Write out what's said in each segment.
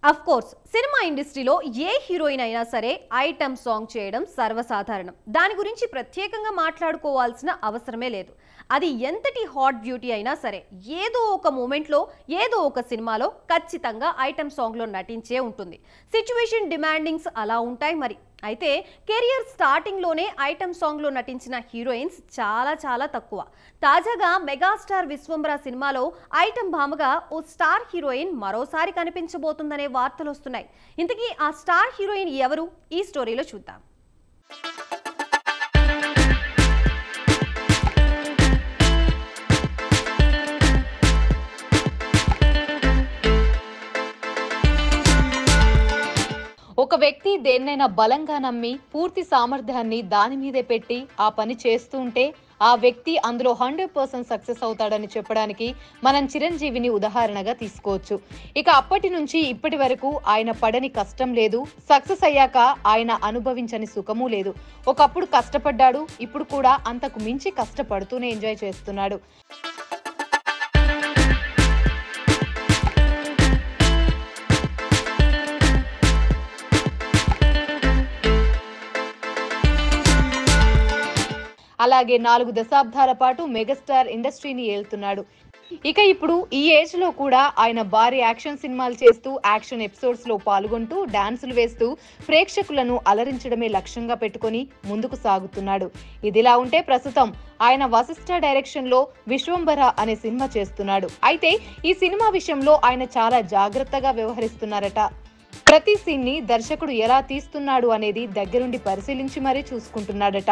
Of course cinema ఇండస్ట్రీలో ఏ heroine అయినా సరే ఐటమ్ సాంగ్ చేయడం సర్వసాధారణం. దాని గురించి ప్రత్యేకంగా మాట్లాడుకోవాల్సిన అవసరమే లేదు. అది ఎంతటి హాట్ బ్యూటీ అయినా సరే ఏదో ఒక మూమెంట్లో ఏదో ఒక సినిమాలో ఖచ్చితంగా ఐటమ్ సాంగ్లో నటించే ఉంటుంది. సిచ్యువేషన్ డిమాండింగ్స్ అలా ఉంటాయి మరి. అయితే కెరియర్ స్టార్టింగ్లోనే ఐటమ్ సాంగ్లో నటించిన హీరోయిన్స్ చాలా తక్కువ. తాజాగా మెగాస్టార్ విశ్వంబర సినిమాలో ఐటమ్ భామగా ఓ స్టార్ హీరోయిన్ మరోసారి కనిపించబోతుందనే వార్తలు వస్తున్నాయి. ఇంతకీ ఆ స్టార్ హీరోయిన్ ఎవరు? ఈ స్టోరీలో చూద్దాం. ఒక వ్యక్తి దేన్నైనా బలంగా నమ్మి పూర్తి సామర్థ్యాన్ని దాని మీదే పెట్టి ఆ పని చేస్తూ ఉంటే ఆ వ్యక్తి అందులో 100% సక్సెస్ అవుతాడని చెప్పడానికి మనం చిరంజీవిని ఉదాహరణగా తీసుకోవచ్చు. ఇక అప్పటి నుంచి ఇప్పటి వరకు ఆయన పడని కష్టం లేదు, సక్సెస్ అయ్యాక ఆయన అనుభవించని సుఖము లేదు. ఒకప్పుడు కష్టపడ్డాడు, ఇప్పుడు కూడా అంతకు మించి కష్టపడుతూనే ఎంజాయ్ చేస్తున్నాడు. అలాగే 4 దశాబ్దాల పాటు మెగాస్టార్ ఇండస్ట్రీని ఏలుతున్నాడు. ఇక ఇప్పుడు ఈ ఏజ్ లో కూడా ఆయన భారీ యాక్షన్ సినిమాలు చేస్తూ యాక్షన్ ఎపిసోడ్స్ లో పాల్గొంటూ డాన్సులు వేస్తూ ప్రేక్షకులను అలరించడమే లక్ష్యంగా పెట్టుకొని ముందుకు సాగుతున్నాడు. ఇదిలా ఉంటే ప్రస్తుతం ఆయన వశిష్ఠ డైరెక్షన్ లో విశ్వంబర అనే సినిమా చేస్తున్నాడు. అయితే ఈ సినిమా విషయంలో ఆయన చాలా జాగ్రత్తగా వ్యవహరిస్తున్నారట. ప్రతి సీన్ ని దర్శకుడు ఎలా తీస్తున్నాడు అనేది దగ్గరుండి పరిశీలించి మరీ చూసుకుంటున్నాడట.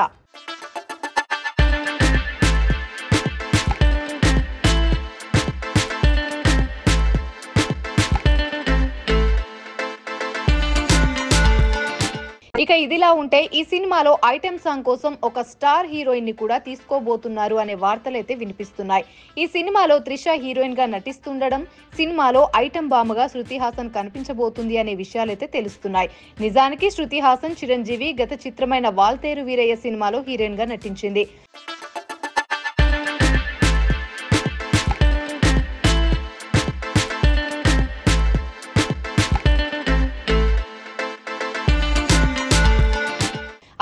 ఇక ఇదిలా ఉంటే ఈ సినిమాలో ఐటెం సాంగ్ కోసం ఒక స్టార్ హీరోయిన్ ని కూడా తీసుకోబోతున్నారు అనే వార్తలైతే వినిపిస్తున్నాయి. ఈ సినిమాలో త్రిష హీరోయిన్ గా నటిస్తుండడం, సినిమాలో ఐటెం బామగా శృతి హాసన్ కనిపించబోతుంది అనే విషయాలైతే తెలుస్తున్నాయి. నిజానికి శృతి హాసన్ చిరంజీవి గత చిత్రమైన వాల్తేరు వీరయ్య సినిమాలో హీరోయిన్ గా నటించింది.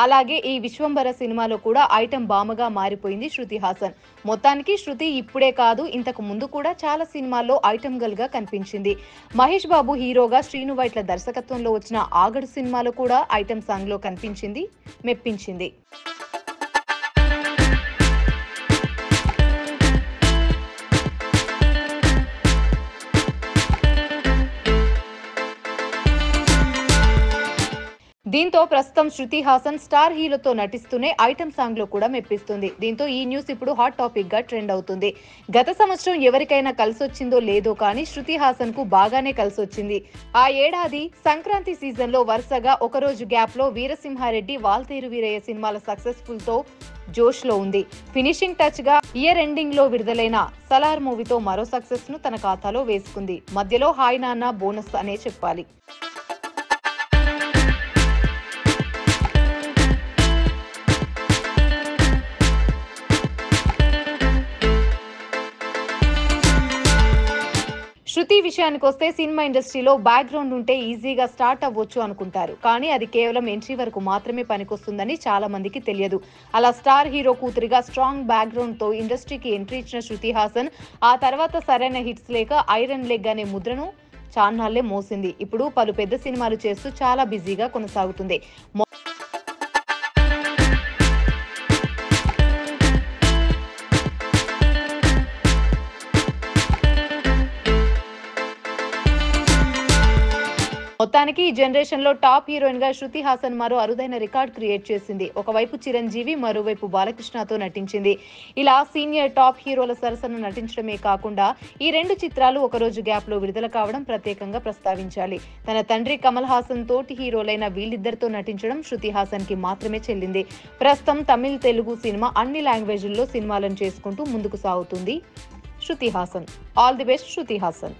అలాగే ఈ విశ్వంబర సినిమాలో కూడా ఐటం బామగా మారిపోయింది శృతి హాసన్. మొత్తానికి శృతి ఇప్పుడే కాదు, ఇంతకు ముందు కూడా చాలా సినిమాల్లో ఐటం గర్ల్ గా కనిపించింది. మహేష్ బాబు హీరోగా శ్రీను వైట్ల దర్శకత్వంలో వచ్చిన ఆగడు సినిమాలో కూడా ఐటం సాంగ్ లో కనిపించింది, మెప్పించింది. దీంతో ప్రస్తుతం శృతి హాసన్ స్టార్ హీరోతో నటిస్తూనే ఐటమ్ సాంగ్ లో కూడా మెప్పిస్తుంది. దీంతో ఈ న్యూస్ ఇప్పుడు హాట్ టాపిక్ గా ట్రెండ్ అవుతుంది. గత సంవత్సరం ఎవరికైనా కలిసొచ్చిందో లేదో కానీ శృతి హాసన్ కు బాగానే కలిసొచ్చింది. ఆ ఏడాది సంక్రాంతి సీజన్ లో వరుసగా ఒకరోజు గ్యాప్ లో వీరసింహారెడ్డి, వాల్తేరు వీరయ్య సినిమాల సక్సెస్ఫుల్ తో జోష్ లో ఉంది. ఫినిషింగ్ టచ్ గా ఇయర్ ఎండింగ్ లో విడుదలైన సలార్ మూవీతో మరో సక్సెస్ ను తన ఖాతాలో వేసుకుంది. మధ్యలో హాయ్ నాన్న బోనస్ అనే చెప్పాలి. శృతి విషయానికి వస్తే సినిమా ఇండస్ట్రీలో బ్యాక్గ్రౌండ్ ఉంటే ఈజీగా స్టార్ట్ అవ్వచ్చు అనుకుంటారు. కానీ అది కేవలం ఎంట్రీ వరకు మాత్రమే పనికొస్తుందని చాలా మందికి తెలియదు. అలా స్టార్ హీరో కూతురిగా స్ట్రాంగ్ బ్యాక్గ్రౌండ్ తో ఇండస్ట్రీకి ఎంట్రీ ఇచ్చిన శృతి హాసన్ ఆ తర్వాత సరైన హిట్స్ లేక ఐరన్ లెగ్ అనే ముద్రను చాన్నాళ్లే మోసింది. ఇప్పుడు పలు పెద్ద సినిమాలు చేస్తూ చాలా బిజీగా కొనసాగుతుంది. మొత్తానికి ఈ జనరేషన్ లో టాప్ హీరోయిన్ గా శృతి హాసన్ మరో అరుదైన రికార్డ్ క్రియేట్ చేసింది. ఒకవైపు చిరంజీవి, మరోవైపు బాలకృష్ణతో నటించింది. ఇలా సీనియర్ టాప్ హీరోల సరసన నటించడమే కాకుండా ఈ 2 చిత్రాలు ఒకరోజు గ్యాప్ లో విడుదల కావడం ప్రత్యేకంగా ప్రస్తావించాలి. తన తండ్రి కమల్ హాసన్ తోటి హీరోలైన వీళ్ళిద్దరితో నటించడం శృతి హాసన్ కి మాత్రమే చెల్లింది. ప్రస్తుతం తమిళ్, తెలుగు సినిమా అన్ని లాంగ్వేజ్ల్లో సినిమాలను చేసుకుంటూ ముందుకు సాగుతుంది Shruti Haasan. All the best Shruti Haasan.